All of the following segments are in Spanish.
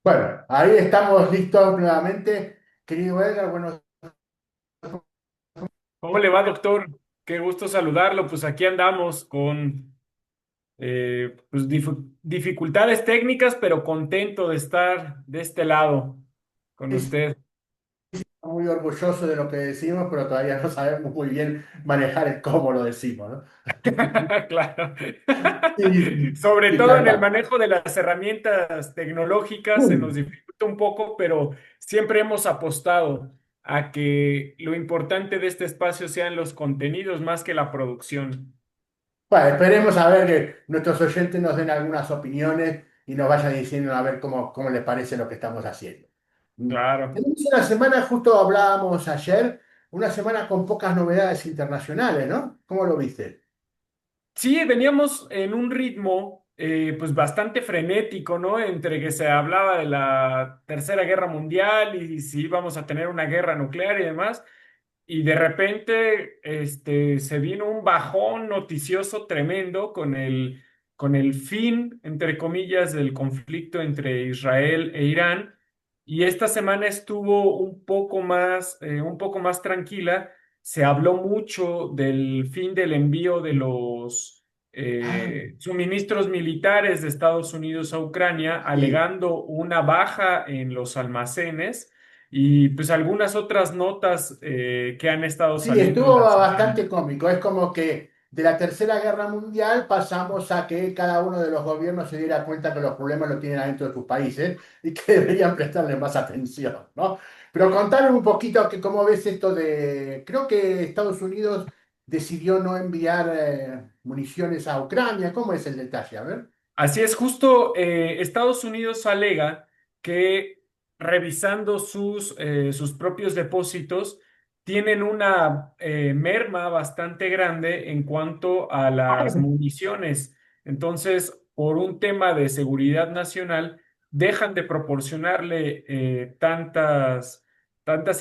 Bueno, ahí estamos listos nuevamente. Querido Edgar, bueno, ¿Cómo le va, doctor? Qué gusto saludarlo. Pues aquí andamos con pues, dificultades técnicas, pero contento de estar de este lado con sí, sí, usted. muy orgulloso de lo que decimos, pero todavía no sabemos muy bien manejar el cómo lo decimos, ¿no? Claro. Sí, sí, Sobre sí, todo tal en el cual. manejo de las herramientas tecnológicas se nos dificulta un poco, pero siempre hemos apostado a que lo importante de este espacio sean los contenidos más que la producción. Bueno, esperemos a ver que nuestros oyentes nos den algunas opiniones y nos vayan diciendo a ver cómo les parece lo que estamos haciendo. Claro. Tenemos una semana, justo hablábamos ayer, una semana con pocas novedades internacionales, ¿no? ¿Cómo lo viste? Sí, veníamos en un ritmo pues bastante frenético, ¿no? Entre que se hablaba de la Tercera Guerra Mundial y si íbamos a tener una guerra nuclear y demás, y de repente se vino un bajón noticioso tremendo con el fin, entre comillas, del conflicto entre Israel e Irán. Y esta semana estuvo un poco más tranquila. Se habló mucho del fin del envío de los Ah, suministros militares de Estados Unidos a Ucrania, sí. alegando una baja en los almacenes y pues algunas otras notas que han estado Sí, saliendo estuvo en la semana. bastante cómico. Es como que de la Tercera Guerra Mundial pasamos a que cada uno de los gobiernos se diera cuenta que los problemas los tienen adentro de sus países y que deberían prestarle más atención, ¿no? Pero contanos un poquito que cómo ves esto de, creo que Estados Unidos decidió no enviar municiones a Ucrania. ¿Cómo es el detalle? A ver. Así es, justo Estados Unidos alega que revisando sus propios depósitos, tienen una merma bastante grande en cuanto a las municiones. Entonces, por un tema de seguridad nacional, dejan de proporcionarle tantas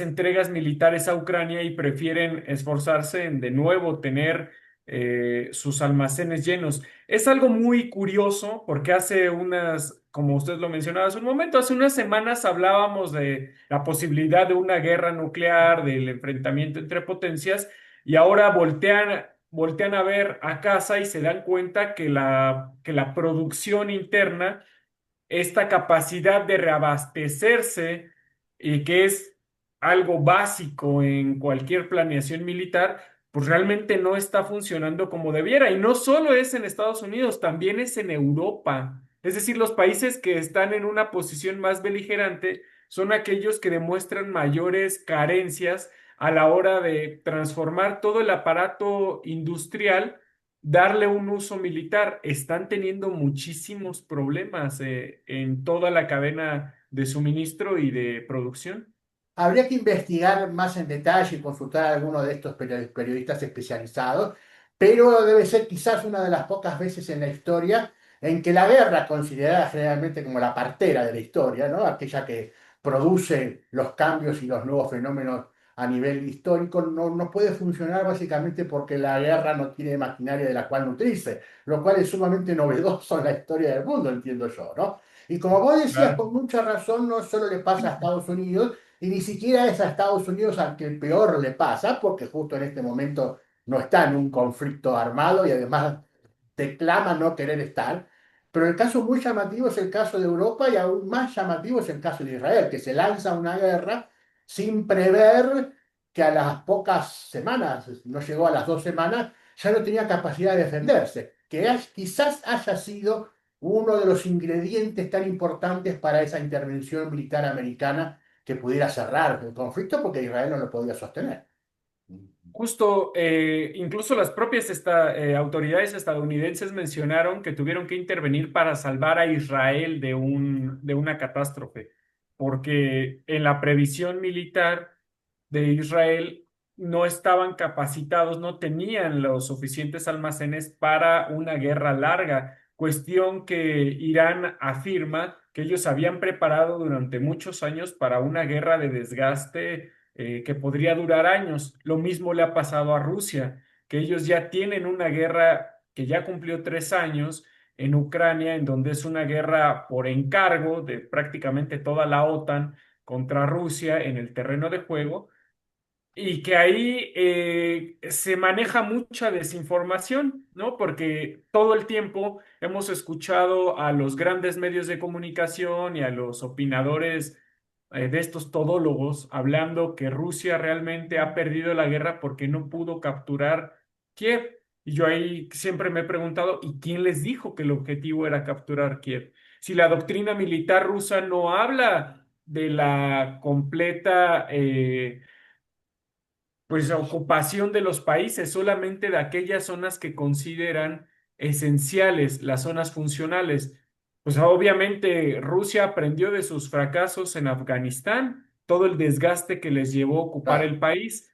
entregas militares a Ucrania y prefieren esforzarse en de nuevo tener sus almacenes llenos. Es algo muy curioso porque como usted lo mencionaba hace un momento, hace unas semanas hablábamos de la posibilidad de una guerra nuclear, del enfrentamiento entre potencias, y ahora voltean a ver a casa y se dan cuenta que que la producción interna, esta capacidad de reabastecerse, y que es algo básico en cualquier planeación militar, pues realmente no está funcionando como debiera. Y no solo es en Estados Unidos, también es en Europa. Es decir, los países que están en una posición más beligerante son aquellos que demuestran mayores carencias a la hora de transformar todo el aparato industrial, darle un uso militar. Están teniendo muchísimos problemas en toda la cadena de suministro y de producción. Habría que investigar más en detalle y consultar a alguno de estos periodistas especializados, pero debe ser quizás una de las pocas veces en la historia en que la guerra, considerada generalmente como la partera de la historia, ¿no? Aquella que produce los cambios y los nuevos fenómenos a nivel histórico, no puede funcionar básicamente porque la guerra no tiene maquinaria de la cual nutrirse, lo cual es sumamente novedoso en la historia del mundo, entiendo yo, ¿no? Y como vos decías, Claro. con mucha razón, no solo le pasa a Estados Unidos, y ni siquiera es a Estados Unidos al que el peor le pasa, porque justo en este momento no está en un conflicto armado y además declama no querer estar. Pero el caso muy llamativo es el caso de Europa y aún más llamativo es el caso de Israel, que se lanza a una guerra sin prever que a las pocas semanas, no llegó a las 2 semanas, ya no tenía capacidad de defenderse, que quizás haya sido uno de los ingredientes tan importantes para esa intervención militar americana que pudiera cerrar el conflicto porque Israel no lo podía sostener. Justo, incluso las propias autoridades estadounidenses mencionaron que tuvieron que intervenir para salvar a Israel de una catástrofe, porque en la previsión militar de Israel no estaban capacitados, no tenían los suficientes almacenes para una guerra larga, cuestión que Irán afirma que ellos habían preparado durante muchos años para una guerra de desgaste que podría durar años. Lo mismo le ha pasado a Rusia, que ellos ya tienen una guerra que ya cumplió 3 años en Ucrania, en donde es una guerra por encargo de prácticamente toda la OTAN contra Rusia en el terreno de juego y que ahí se maneja mucha desinformación, ¿no? Porque todo el tiempo hemos escuchado a los grandes medios de comunicación y a los opinadores de estos todólogos hablando que Rusia realmente ha perdido la guerra porque no pudo capturar Kiev. Y yo ahí siempre me he preguntado, ¿y quién les dijo que el objetivo era capturar Kiev? Si la doctrina militar rusa no habla de la completa pues ocupación de los países, solamente de aquellas zonas que consideran esenciales, las zonas funcionales. Pues obviamente Rusia aprendió de sus fracasos en Afganistán, todo el desgaste que les llevó a ocupar Claro. el país.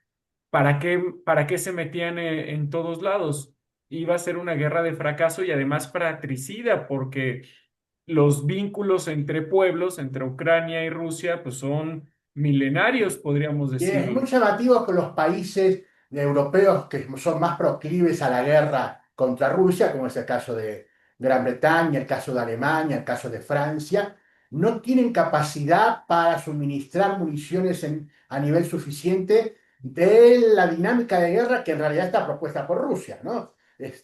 Para qué se metían en todos lados? Iba a ser una guerra de fracaso y además fratricida, porque los vínculos entre pueblos, entre Ucrania y Rusia, pues son milenarios, podríamos Y es muy decirlo. llamativo que los países europeos que son más proclives a la guerra contra Rusia, como es el caso de Gran Bretaña, el caso de Alemania, el caso de Francia, no tienen capacidad para suministrar municiones a nivel suficiente de la dinámica de guerra que en realidad está propuesta por Rusia, ¿no?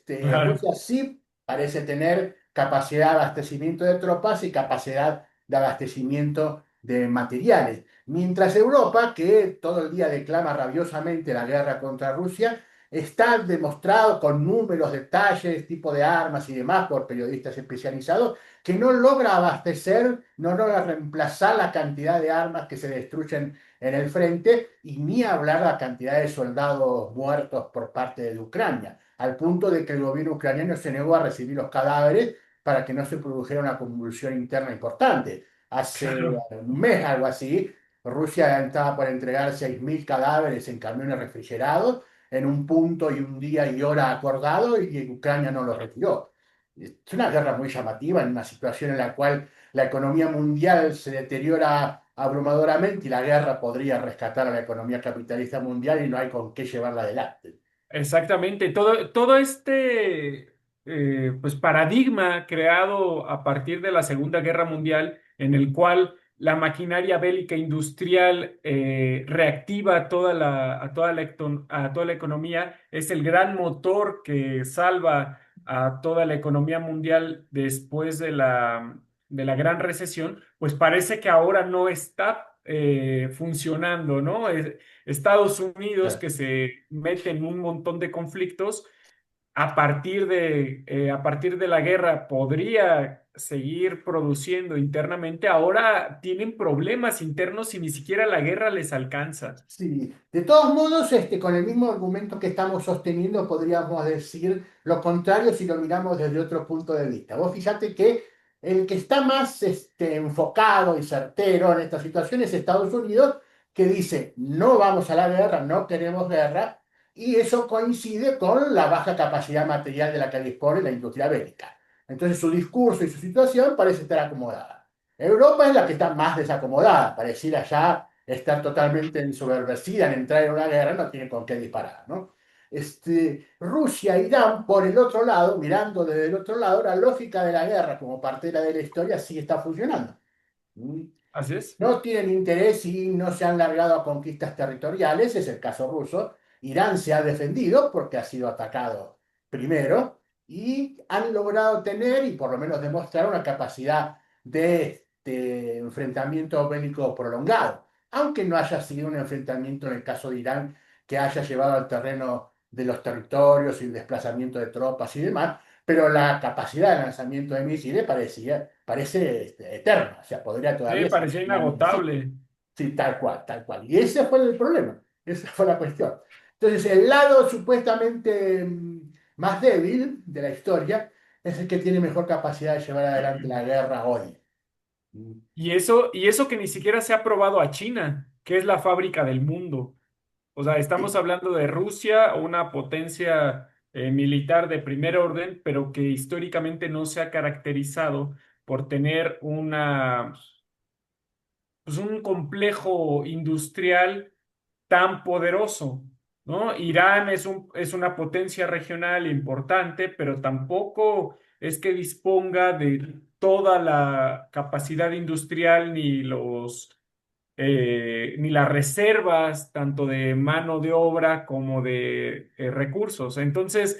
Claro. Rusia sí parece tener capacidad de abastecimiento de tropas y capacidad de abastecimiento de materiales. Mientras Europa, que todo el día declama rabiosamente la guerra contra Rusia, está demostrado con números, detalles, tipo de armas y demás por periodistas especializados, que no logra abastecer, no logra reemplazar la cantidad de armas que se destruyen en el frente y ni hablar la cantidad de soldados muertos por parte de Ucrania, al punto de que el gobierno ucraniano se negó a recibir los cadáveres para que no se produjera una convulsión interna importante. Hace Claro, un mes, algo así, Rusia estaba por entregar 6.000 cadáveres en camiones refrigerados en un punto y un día y hora acordado y Ucrania no lo retiró. Es una guerra muy llamativa en una situación en la cual la economía mundial se deteriora abrumadoramente y la guerra podría rescatar a la economía capitalista mundial y no hay con qué llevarla adelante. exactamente. Todo este pues paradigma creado a partir de la Segunda Guerra Mundial, en el cual la maquinaria bélica industrial reactiva a toda la economía, es el gran motor que salva a toda la economía mundial después de la gran recesión, pues parece que ahora no está funcionando, ¿no? Estados Unidos que se mete en un montón de conflictos a partir de la guerra podría seguir produciendo internamente, ahora tienen problemas internos y ni siquiera la guerra les alcanza. Sí, de todos modos, con el mismo argumento que estamos sosteniendo, podríamos decir lo contrario si lo miramos desde otro punto de vista. Vos fíjate que el que está más enfocado y certero en esta situación es Estados Unidos, que dice, no vamos a la guerra, no queremos guerra, y eso coincide con la baja capacidad material de la que dispone la industria bélica. Entonces su discurso y su situación parece estar acomodada. Europa es la que está más desacomodada, pareciera ya estar totalmente ensoberbecida en entrar en una guerra, no tiene con qué disparar, ¿no? Rusia, Irán, por el otro lado, mirando desde el otro lado, la lógica de la guerra como partera de la historia sí está funcionando. ¿Mm? Así es. No tienen interés y no se han largado a conquistas territoriales, es el caso ruso. Irán se ha defendido porque ha sido atacado primero y han logrado tener y por lo menos demostrar una capacidad de enfrentamiento bélico prolongado, aunque no haya sido un enfrentamiento en el caso de Irán que haya llevado al terreno de los territorios y el desplazamiento de tropas y demás, pero la capacidad de lanzamiento de misiles parece eterna, o sea, podría Sí, todavía seguir parecía tirando misiles. inagotable. Sí, tal cual, tal cual. Y ese fue el problema, esa fue la cuestión. Entonces, el lado supuestamente más débil de la historia es el que tiene mejor capacidad de llevar adelante la guerra hoy. Y eso que ni siquiera se ha probado a China, que es la fábrica del mundo. O sea, estamos Sí, hablando de Rusia, una potencia militar de primer orden, pero que históricamente no se ha caracterizado por tener pues un complejo industrial tan poderoso, ¿no? Irán es una potencia regional importante, pero tampoco es que disponga de toda la capacidad industrial ni las reservas, tanto de mano de obra como de recursos. Entonces,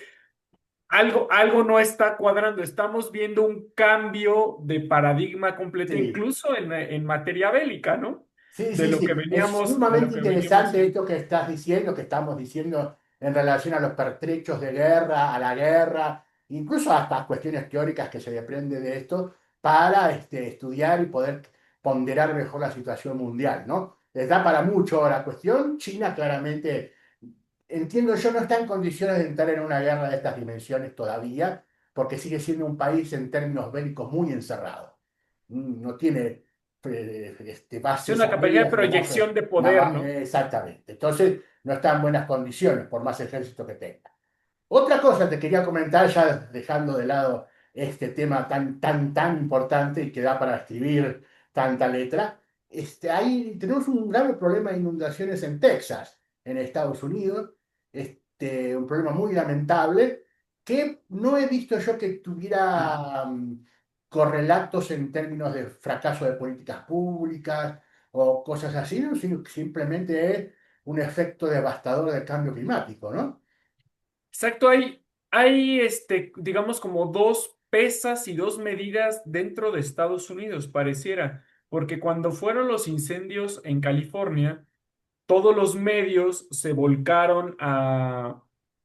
algo no está cuadrando. Estamos viendo un cambio de paradigma completo, sí. incluso en materia bélica, ¿no? Sí, De sí, lo que sí. Es veníamos, de lo sumamente que veníamos. interesante esto que estás diciendo, que estamos diciendo en relación a los pertrechos de guerra, a la guerra, incluso hasta cuestiones teóricas que se desprende de esto, para estudiar y poder ponderar mejor la situación mundial, ¿no? Les da para mucho la cuestión. China claramente, entiendo yo, no está en condiciones de entrar en una guerra de estas dimensiones todavía, porque sigue siendo un país en términos bélicos muy encerrado. No tiene Es bases una capacidad de aéreas ni bases proyección de poder, ¿no? exactamente. Entonces, no está en buenas condiciones, por más ejército que tenga. Otra cosa te quería comentar, ya dejando de lado este tema tan importante y que da para escribir tanta letra. Ahí tenemos un grave problema de inundaciones en Texas, en Estados Unidos. Un problema muy lamentable que no he visto yo que tuviera correlatos en términos de fracaso de políticas públicas o cosas así, ¿no? Sino que simplemente es un efecto devastador del cambio climático, ¿no? Exacto, hay digamos, como dos pesas y dos medidas dentro de Estados Unidos, pareciera, porque cuando fueron los incendios en California, todos los medios se volcaron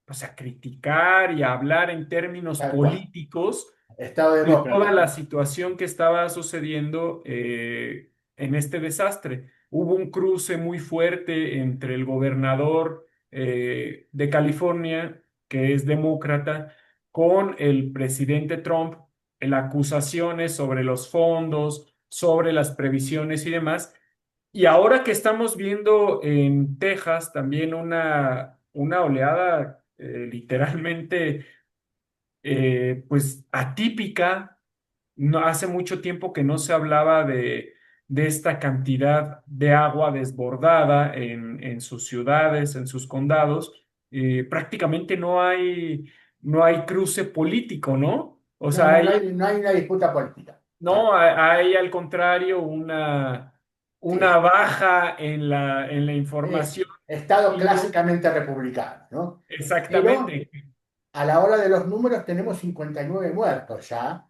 pues, a criticar y a hablar en términos Tal cual. políticos Estado de toda demócrata. la situación que estaba sucediendo en este desastre. Hubo un cruce muy fuerte entre el gobernador de California, que es demócrata, con el presidente Trump, en acusaciones sobre los fondos, sobre las previsiones y demás. Y ahora que estamos viendo en Texas también una oleada literalmente pues atípica. No, hace mucho tiempo que no se hablaba de esta cantidad de agua desbordada en sus ciudades, en sus condados. Prácticamente no hay cruce político, ¿no? O No, sea, no, no hay una disputa política. no, hay al contrario una Sí, baja en la es información Estado y no clásicamente republicano, ¿no? Pero exactamente. a la hora de los números tenemos 59 muertos ya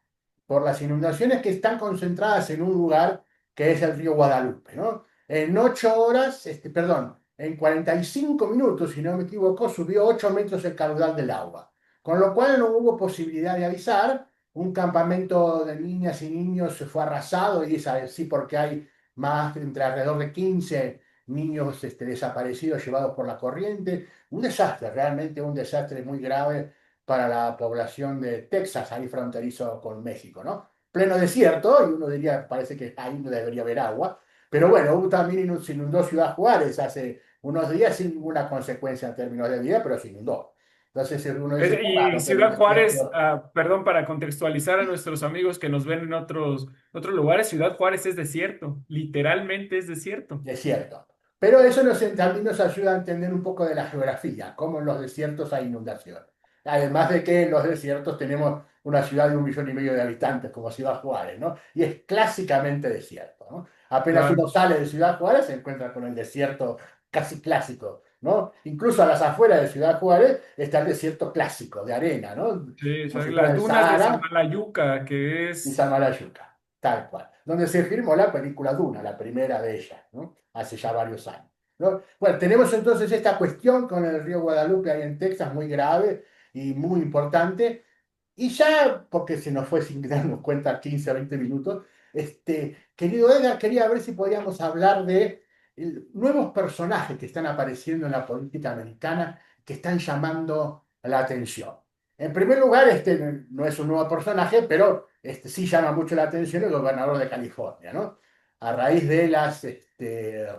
por las inundaciones que están concentradas en un lugar que es el río Guadalupe, ¿no? En 8 horas, perdón, en 45 minutos, si no me equivoco, subió 8 metros el caudal del agua, con lo cual no hubo posibilidad de avisar. Un campamento de niñas y niños se fue arrasado y es así porque hay más, entre alrededor de 15 niños desaparecidos llevados por la corriente. Un desastre, realmente un desastre muy grave para la población de Texas, ahí fronterizo con México, ¿no? Pleno desierto, y uno diría, parece que ahí no debería haber agua, pero bueno, también se inundó Ciudad Juárez hace unos días sin ninguna consecuencia en términos de vida, pero se inundó. Entonces uno dice, qué Y raro que en un Ciudad Juárez, desierto perdón, para contextualizar a nuestros amigos que nos ven en otros lugares, Ciudad Juárez es desierto, literalmente es desierto. desierto. Pero eso también nos ayuda a entender un poco de la geografía, cómo en los desiertos hay inundación. Además de que en los desiertos tenemos una ciudad de 1,5 millones de habitantes, como Ciudad Juárez, ¿no? Y es clásicamente desierto, ¿no? Apenas uno Claro, sale de Ciudad Juárez, se encuentra con el desierto casi clásico, ¿no? Incluso a las afueras de Ciudad Juárez está el desierto clásico, de arena, ¿no? sí, o Como sea, si fuera las el dunas de Sahara Samalayuca, que y es, Samalayuca, tal cual, donde se filmó la película Duna, la primera de ellas, ¿no? Hace ya varios años, ¿no? Bueno, tenemos entonces esta cuestión con el río Guadalupe ahí en Texas, muy grave y muy importante, y ya, porque se nos fue sin darnos cuenta 15 o 20 minutos, querido Edgar, quería ver si podíamos hablar de nuevos personajes que están apareciendo en la política americana que están llamando la atención. En primer lugar, no es un nuevo personaje, pero sí llama mucho la atención el gobernador de California, ¿no? A raíz de las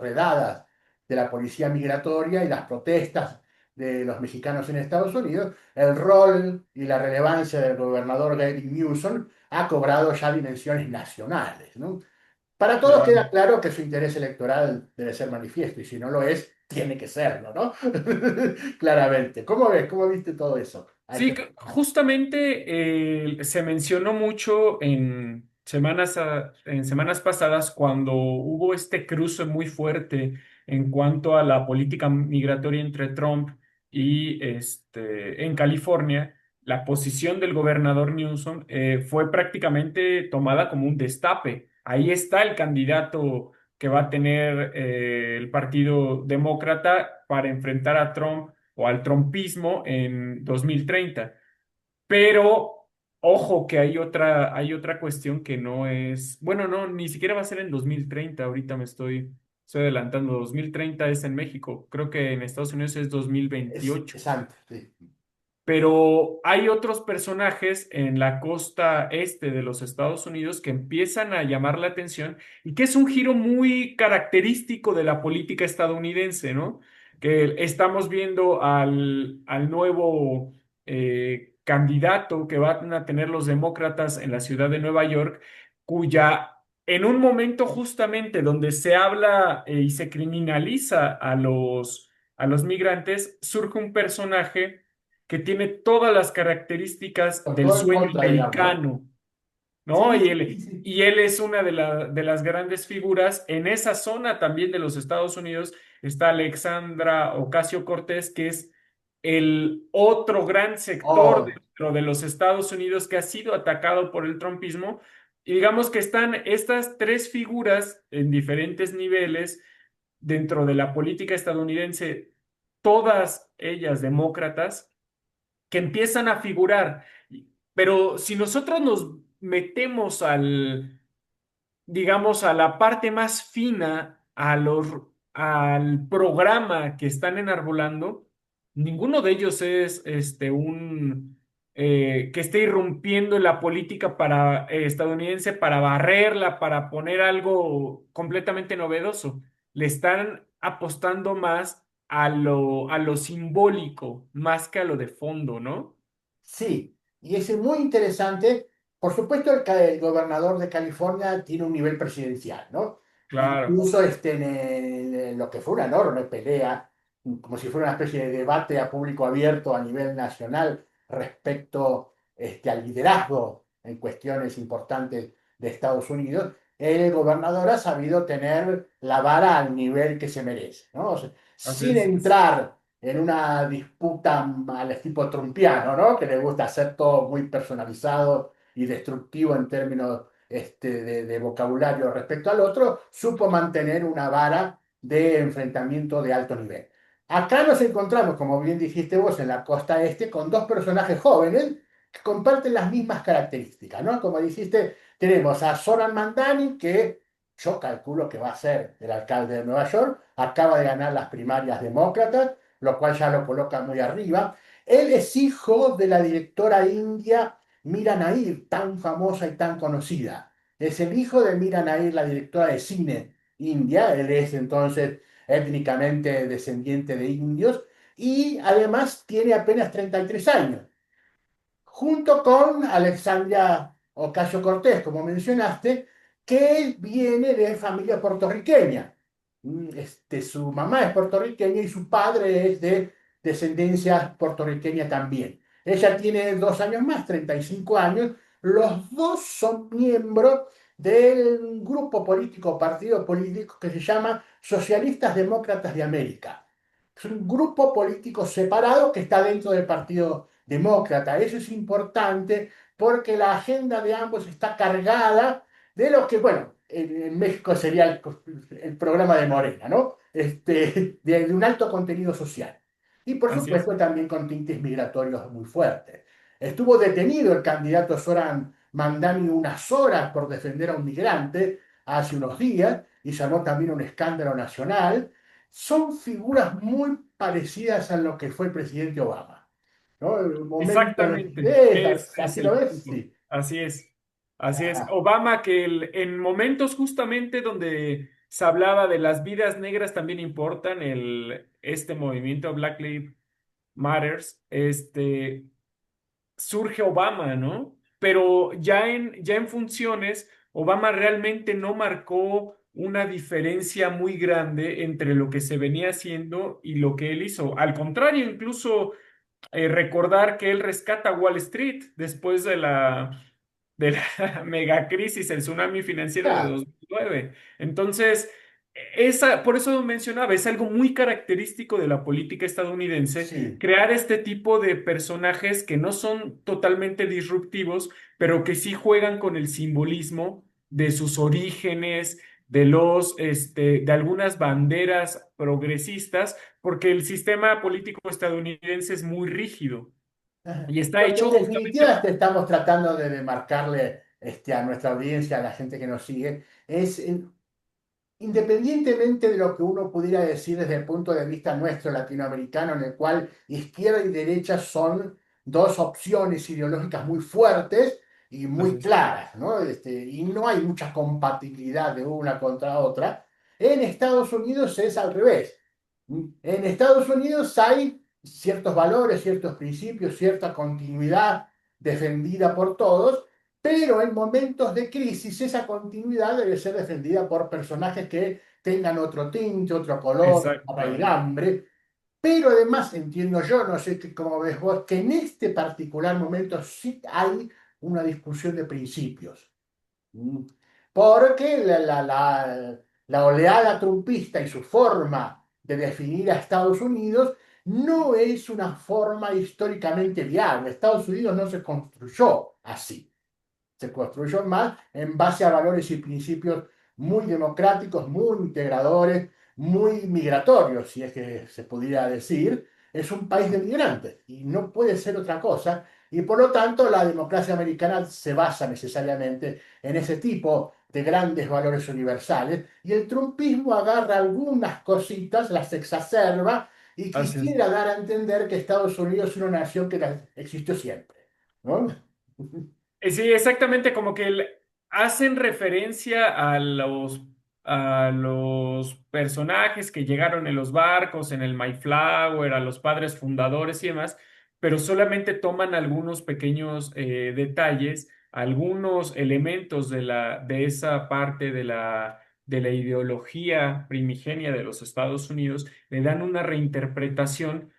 redadas de la policía migratoria y las protestas de los mexicanos en Estados Unidos, el rol y la relevancia del gobernador Gavin Newsom ha cobrado ya dimensiones nacionales, ¿no? Para todos queda Claro. claro que su interés electoral debe ser manifiesto y si no lo es, tiene que serlo, ¿no? Claramente. ¿Cómo ves? ¿Cómo viste todo eso? Sí, justamente se mencionó mucho en semanas pasadas cuando hubo este cruce muy fuerte en cuanto a la política migratoria entre Trump y en California, la posición del gobernador Newsom fue prácticamente tomada como un destape. Ahí está el candidato que va a tener el Partido Demócrata para enfrentar a Trump o al trumpismo en 2030. Pero ojo que hay otra cuestión que no es, bueno, no, ni siquiera va a ser en 2030. Ahorita estoy adelantando, 2030 es en México, creo que en Estados Unidos es dos mil veintiocho. Es antes, sí. Pero hay otros personajes en la costa este de los Estados Unidos que empiezan a llamar la atención y que es un giro muy característico de la política estadounidense, ¿no? Que estamos viendo al nuevo candidato que van a tener los demócratas en la ciudad de Nueva York, cuya en un momento justamente donde se habla y se criminaliza a los migrantes, surge un personaje que tiene todas las características del Todo en sueño contra, digamos, ¿no? americano, ¿no? Sí, sí, sí. Y él es una de las grandes figuras. En esa zona también de los Estados Unidos está Alexandra Ocasio-Cortez, que es el otro gran sector Oh, dentro de los Estados Unidos que ha sido atacado por el trumpismo. Y digamos que están estas tres figuras en diferentes niveles dentro de la política estadounidense, todas ellas demócratas que empiezan a figurar. Pero si nosotros nos metemos digamos, a la parte más fina, al programa que están enarbolando, ninguno de ellos es que esté irrumpiendo en la política estadounidense para barrerla, para poner algo completamente novedoso. Le están apostando más a lo simbólico, más que a lo de fondo, ¿no? sí, y es muy interesante. Por supuesto, el gobernador de California tiene un nivel presidencial, ¿no? Claro, Incluso en lo que fue una enorme pelea, como si fuera una especie de debate a público abierto a nivel nacional respecto al liderazgo en cuestiones importantes de Estados Unidos, el gobernador ha sabido tener la vara al nivel que se merece, ¿no? O sea, así sin es. entrar en una disputa al tipo trumpiano, ¿no? Que le gusta hacer todo muy personalizado y destructivo en términos de vocabulario respecto al otro, supo mantener una vara de enfrentamiento de alto nivel. Acá nos encontramos, como bien dijiste vos, en la costa este, con dos personajes jóvenes que comparten las mismas características, ¿no? Como dijiste, tenemos a Zoran Mandani, que yo calculo que va a ser el alcalde de Nueva York, acaba de ganar las primarias demócratas, lo cual ya lo coloca muy arriba. Él es hijo de la directora india Mira Nair, tan famosa y tan conocida. Es el hijo de Mira Nair, la directora de cine india. Él es entonces étnicamente descendiente de indios y además tiene apenas 33 años junto con Alexandria Ocasio-Cortez, como mencionaste, que viene de familia puertorriqueña. Su mamá es puertorriqueña y su padre es de descendencia puertorriqueña también. Ella tiene 2 años más, 35 años. Los dos son miembros del grupo político, partido político que se llama Socialistas Demócratas de América. Es un grupo político separado que está dentro del Partido Demócrata. Eso es importante porque la agenda de ambos está cargada de lo que, bueno, en México sería el programa de Morena, ¿no? De un alto contenido social. Y por Así es. supuesto también con tintes migratorios muy fuertes. Estuvo detenido el candidato Zoran Mandani unas horas por defender a un migrante hace unos días y llamó también un escándalo nacional. Son figuras muy parecidas a lo que fue el presidente Obama, ¿no? El momento Exactamente, ese es ¿así lo el ves? punto. Sí. Así es. Así es. Ajá. Obama, que en momentos justamente donde se hablaba de las vidas negras también importan, este movimiento Black Lives Matters, surge Obama, ¿no? Pero ya en funciones, Obama realmente no marcó una diferencia muy grande entre lo que se venía haciendo y lo que él hizo. Al contrario, incluso recordar que él rescata Wall Street después de la megacrisis, el tsunami financiero de Claro, 2009. Entonces, por eso mencionaba, es algo muy característico de la política estadounidense, sí. crear este tipo de personajes que no son totalmente disruptivos, pero que sí juegan con el simbolismo de sus orígenes, de algunas banderas progresistas, porque el sistema político estadounidense es muy rígido Ajá. y está Lo que hecho en justamente. definitiva estamos tratando de demarcarle a nuestra audiencia, a la gente que nos sigue, es independientemente de lo que uno pudiera decir desde el punto de vista nuestro latinoamericano, en el cual izquierda y derecha son dos opciones ideológicas muy fuertes y Así muy es. claras, ¿no? Y no hay mucha compatibilidad de una contra otra. En Estados Unidos es al revés. En Estados Unidos hay ciertos valores, ciertos principios, cierta continuidad defendida por todos, pero en momentos de crisis esa continuidad debe ser defendida por personajes que tengan otro tinte, otro color, otra Exactamente. raigambre. Pero además entiendo yo, no sé cómo ves vos, que en este particular momento sí hay una discusión de principios. Mm. Porque la oleada trumpista y su forma de definir a Estados Unidos no es una forma históricamente viable. Estados Unidos no se construyó así, se construyó más en base a valores y principios muy democráticos, muy integradores, muy migratorios, si es que se pudiera decir. Es un país de migrantes y no puede ser otra cosa. Y por lo tanto, la democracia americana se basa necesariamente en ese tipo de grandes valores universales. Y el trumpismo agarra algunas cositas, las exacerba y Así es. quisiera dar a entender que Estados Unidos es una nación que existió siempre, ¿no? Sí, exactamente, como que hacen referencia a los personajes que llegaron en los barcos, en el Mayflower, a los padres fundadores y demás, pero solamente toman algunos pequeños detalles, algunos elementos de esa parte de la ideología primigenia de los Estados Unidos, le dan una reinterpretación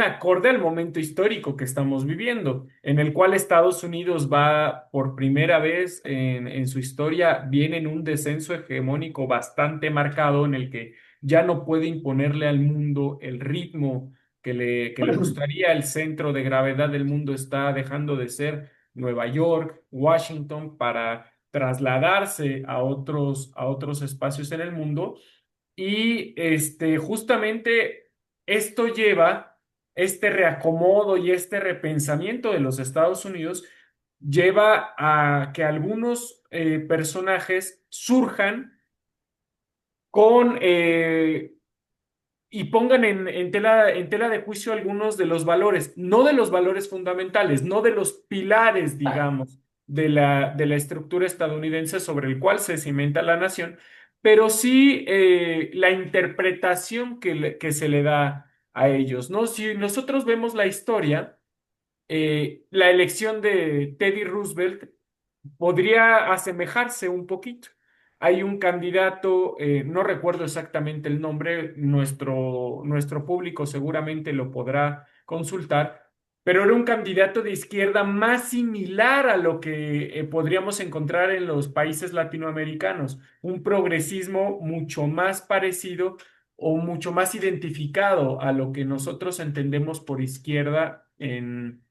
acorde al momento histórico que estamos viviendo, en el cual Estados Unidos va por primera vez en su historia, viene en un descenso hegemónico bastante marcado en el que ya no puede imponerle al mundo el ritmo que le gustaría. El centro de gravedad del mundo está dejando de ser Nueva York, Washington, para trasladarse a otros espacios en el mundo y justamente esto lleva, este reacomodo y este repensamiento de los Estados Unidos lleva a que algunos personajes surjan con y pongan en tela de juicio algunos de los valores, no de los valores fundamentales, no de los pilares, digamos, de la estructura estadounidense sobre el cual se cimenta la nación, pero sí la interpretación que se le da a ellos, ¿no? Si nosotros vemos la historia, la elección de Teddy Roosevelt podría asemejarse un poquito. Hay un candidato, no recuerdo exactamente el nombre, nuestro público seguramente lo podrá consultar, pero era un candidato de izquierda más similar a lo que podríamos encontrar en los países latinoamericanos, un progresismo mucho más parecido o mucho más identificado a lo que nosotros entendemos por izquierda en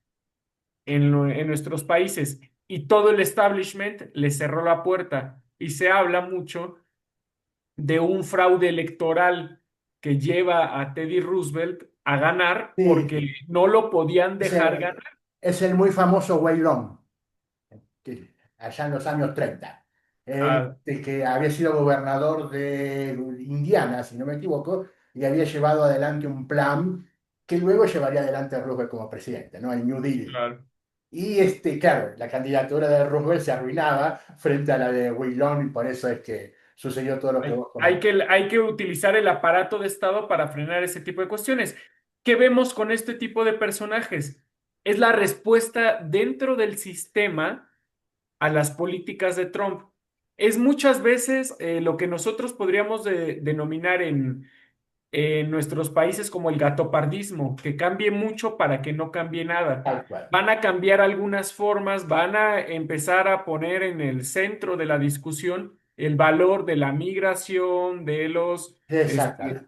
nuestros países y todo el establishment le cerró la puerta y se habla mucho de un fraude electoral que lleva a Teddy Roosevelt a ganar Sí, porque no lo podían es dejar ganar. es el muy famoso Waylon, allá en los años 30, Ah, que había sido gobernador de Indiana, si no me equivoco, y había llevado adelante un plan que luego llevaría adelante a Roosevelt como presidente, ¿no? El New Deal. claro. Y claro, la candidatura de Roosevelt se arruinaba frente a la de Waylon y por eso es que sucedió todo lo que Hay, vos hay comentás. que, hay que utilizar el aparato de Estado para frenar ese tipo de cuestiones. ¿Qué vemos con este tipo de personajes? Es la respuesta dentro del sistema a las políticas de Trump. Es muchas veces lo que nosotros podríamos denominar en nuestros países como el gatopardismo, que cambie mucho para que no cambie nada. Tal cual. Van a cambiar algunas formas, van a empezar a poner en el centro de la discusión el valor de la migración, de Exactamente.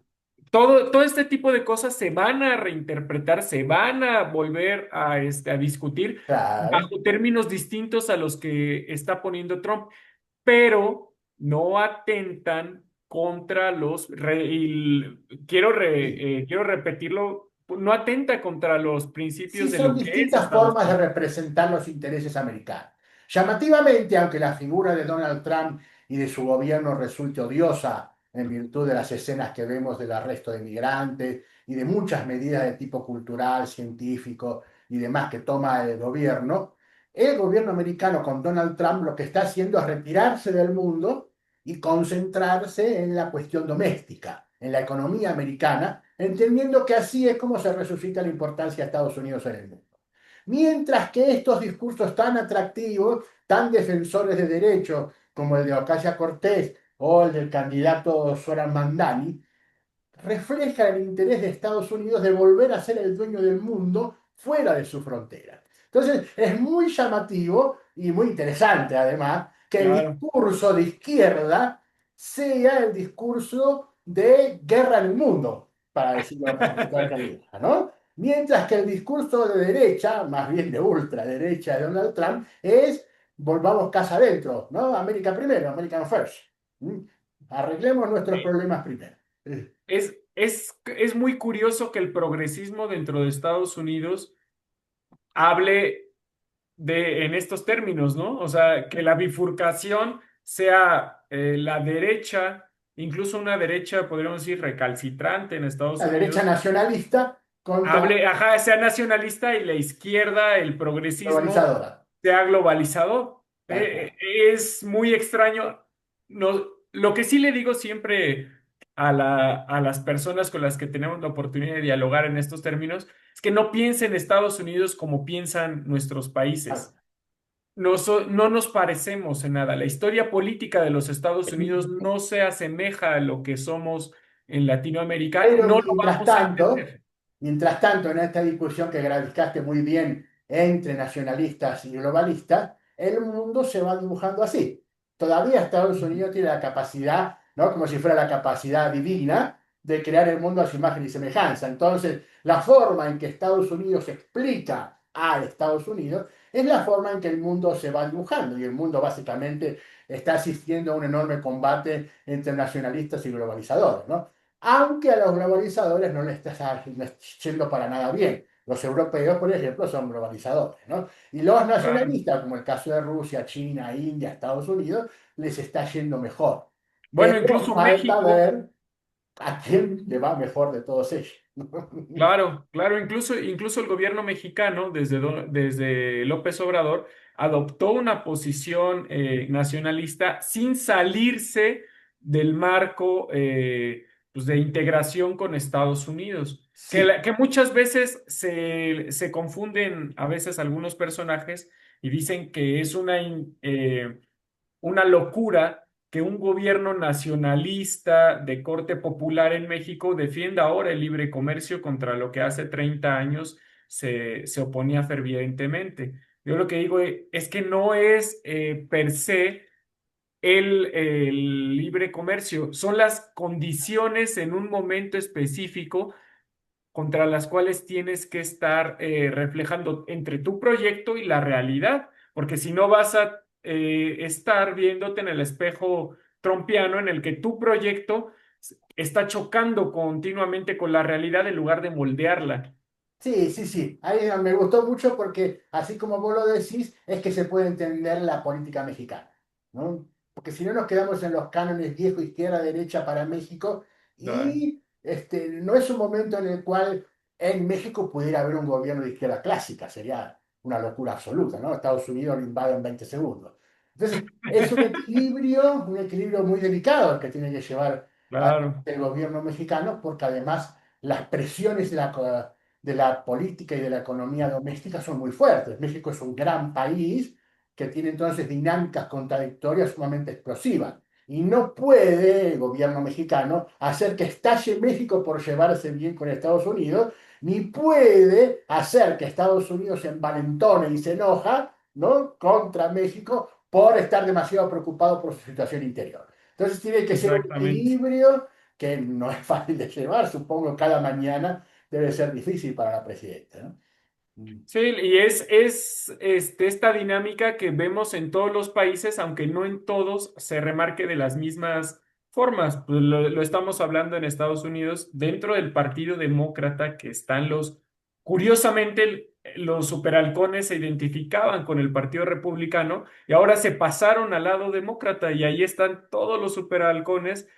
todo este tipo de cosas se van a reinterpretar, se van a volver a discutir Claro. bajo términos distintos a los que está poniendo Trump, pero no atentan contra Sí. quiero repetirlo, no atenta contra los Sí, principios de son lo que es distintas Estados formas de Unidos. representar los intereses americanos. Llamativamente, aunque la figura de Donald Trump y de su gobierno resulte odiosa en virtud de las escenas que vemos del arresto de migrantes y de muchas medidas de tipo cultural, científico y demás que toma el gobierno americano con Donald Trump lo que está haciendo es retirarse del mundo y concentrarse en la cuestión doméstica, en la economía americana, entendiendo que así es como se resucita la importancia de Estados Unidos en el mundo. Mientras que estos discursos tan atractivos, tan defensores de derechos, como el de Ocasio Cortés o el del candidato Zoran Mandani, refleja el interés de Estados Unidos de volver a ser el dueño del mundo fuera de su frontera. Entonces, es muy llamativo y muy interesante, además, que el Claro. discurso de izquierda sea el discurso de guerra en el mundo, para decirlo para que ¿no? Mientras que el discurso de derecha, más bien de ultraderecha de Donald Trump, es volvamos casa adentro, ¿no? América primero, American first. ¿Mm? Arreglemos nuestros problemas primero. Es muy curioso que el progresismo dentro de Estados Unidos hable en estos términos, ¿no? O sea, que la bifurcación sea la derecha, incluso una derecha, podríamos decir, recalcitrante en Estados La derecha Unidos, nacionalista contra la hable, ajá, sea nacionalista y la izquierda, el progresismo, globalizadora. sea globalizador. Tal cual. Es muy extraño. No, lo que sí le digo siempre a las personas con las que tenemos la oportunidad de dialogar en estos términos es que no piensen Estados Unidos como piensan nuestros Tal países. No nos parecemos en nada. La historia política de los Estados Unidos cual. no se asemeja a lo que somos en Latinoamérica. Pero No lo vamos a entender. mientras tanto, en esta discusión que graficaste muy bien entre nacionalistas y globalistas, el mundo se va dibujando así. Todavía Estados Unidos tiene la capacidad, ¿no? Como si fuera la capacidad divina de crear el mundo a su imagen y semejanza. Entonces, la forma en que Estados Unidos explica a Estados Unidos es la forma en que el mundo se va dibujando. Y el mundo básicamente está asistiendo a un enorme combate entre nacionalistas y globalizadores, ¿no? Aunque a los globalizadores no les está yendo para nada bien. Los europeos, por ejemplo, son globalizadores, ¿no? Y los Claro. nacionalistas, como el caso de Rusia, China, India, Estados Unidos, les está yendo mejor. Bueno, Pero incluso falta México. ver a quién le va mejor de todos ellos. Claro, claro, incluso el gobierno mexicano, desde López Obrador, adoptó una posición nacionalista sin salirse del marco pues, de integración con Estados Unidos, Sí, que muchas veces se confunden a veces algunos personajes y dicen que es una locura que un gobierno nacionalista de corte popular en México defienda ahora el libre comercio contra lo que hace 30 años se oponía fervientemente. Yo lo que digo es que no es per se el libre comercio, son las condiciones en un momento específico contra las cuales tienes que estar reflejando entre tu proyecto y la realidad, porque si no vas a estar viéndote en el espejo trompiano en el que tu proyecto está chocando continuamente con la realidad en lugar de moldearla. sí, sí, sí. Ahí me gustó mucho porque, así como vos lo decís, es que se puede entender la política mexicana, ¿no? Porque si no nos quedamos en los cánones viejo, izquierda, derecha para México, Claro. y no es un momento en el cual en México pudiera haber un gobierno de izquierda clásica, sería una locura absoluta, ¿no? Estados Unidos lo invade en 20 segundos. Entonces, es un equilibrio muy delicado el que tiene que llevar Claro, el gobierno mexicano, porque además las presiones de la política y de la economía doméstica son muy fuertes. México es un gran país que tiene entonces dinámicas contradictorias sumamente explosivas. Y no puede el gobierno mexicano hacer que estalle México por llevarse bien con Estados Unidos, ni puede hacer que Estados Unidos se envalentone y se enoja, ¿no?, contra México por estar demasiado preocupado por su situación interior. Entonces tiene que ser un exactamente. equilibrio que no es fácil de llevar, supongo cada mañana debe ser difícil para la presidenta, ¿no? Mm. Sí, y es esta dinámica que vemos en todos los países, aunque no en todos se remarque de las mismas formas. Pues lo estamos hablando en Estados Unidos, dentro del Partido Demócrata, que están curiosamente, los superhalcones se identificaban con el Partido Republicano y ahora se pasaron al lado demócrata y ahí están todos los superhalcones,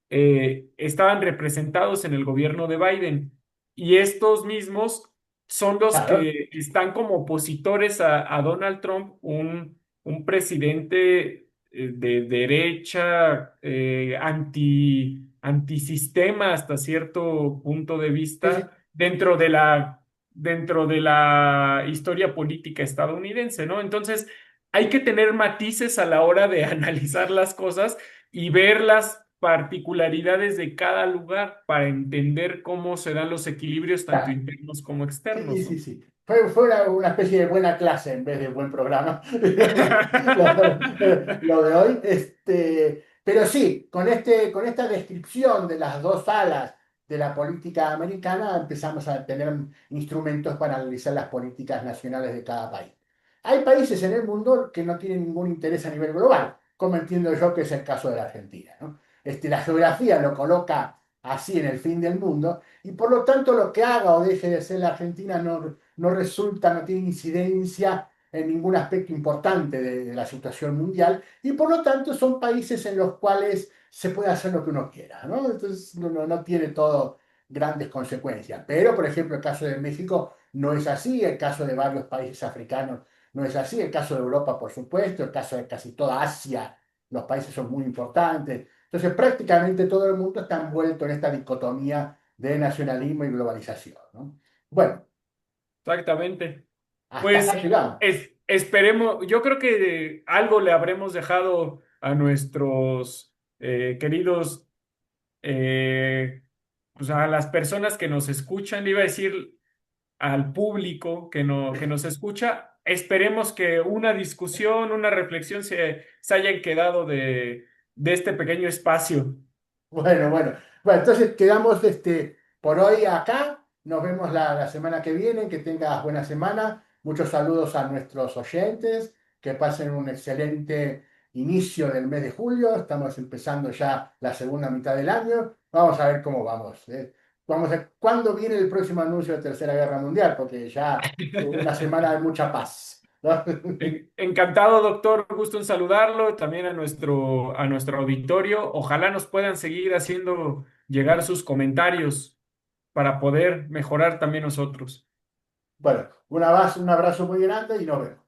estaban representados en el gobierno de Biden. Y estos mismos son los Claro, que están como opositores a Donald Trump, un presidente de derecha, antisistema hasta cierto punto de sí, sí, vista, dentro de la historia política estadounidense, ¿no? Entonces, hay que tener matices a la hora de analizar las cosas y ver las particularidades de cada lugar para entender cómo se dan los equilibrios tanto claro. internos como Sí, externos, sí, ¿no? sí. Fue una especie de buena clase en vez de buen programa lo de hoy. Pero sí, con esta descripción de las dos alas de la política americana empezamos a tener instrumentos para analizar las políticas nacionales de cada país. Hay países en el mundo que no tienen ningún interés a nivel global, como entiendo yo que es el caso de la Argentina, ¿no? La geografía lo coloca así en el fin del mundo y por lo tanto lo que haga o deje de ser la Argentina no resulta, no tiene incidencia en ningún aspecto importante de la situación mundial y por lo tanto son países en los cuales se puede hacer lo que uno quiera, ¿no? Entonces no tiene todo grandes consecuencias. Pero, por ejemplo, el caso de México no es así, el caso de varios países africanos no es así, el caso de Europa, por supuesto, el caso de casi toda Asia, los países son muy importantes. Entonces, prácticamente todo el mundo está envuelto en esta dicotomía de nacionalismo y globalización, ¿no? Bueno, Exactamente. hasta acá Pues llegamos. esperemos, yo creo que algo le habremos dejado a nuestros queridos, pues a las personas que nos escuchan, le iba a decir al público que nos escucha. Esperemos que una discusión, una reflexión se hayan quedado de este pequeño espacio. Bueno, entonces quedamos por hoy acá. Nos vemos la semana que viene. Que tengas buena semana. Muchos saludos a nuestros oyentes. Que pasen un excelente inicio del mes de julio. Estamos empezando ya la segunda mitad del año. Vamos a ver cómo vamos. Vamos a ver cuándo viene el próximo anuncio de Tercera Guerra Mundial, porque ya una semana de mucha paz, ¿no? Encantado, doctor. Gusto en saludarlo. También a nuestro auditorio. Ojalá nos puedan seguir haciendo llegar sus comentarios para poder mejorar también nosotros. Bueno, un abrazo muy grande y nos vemos.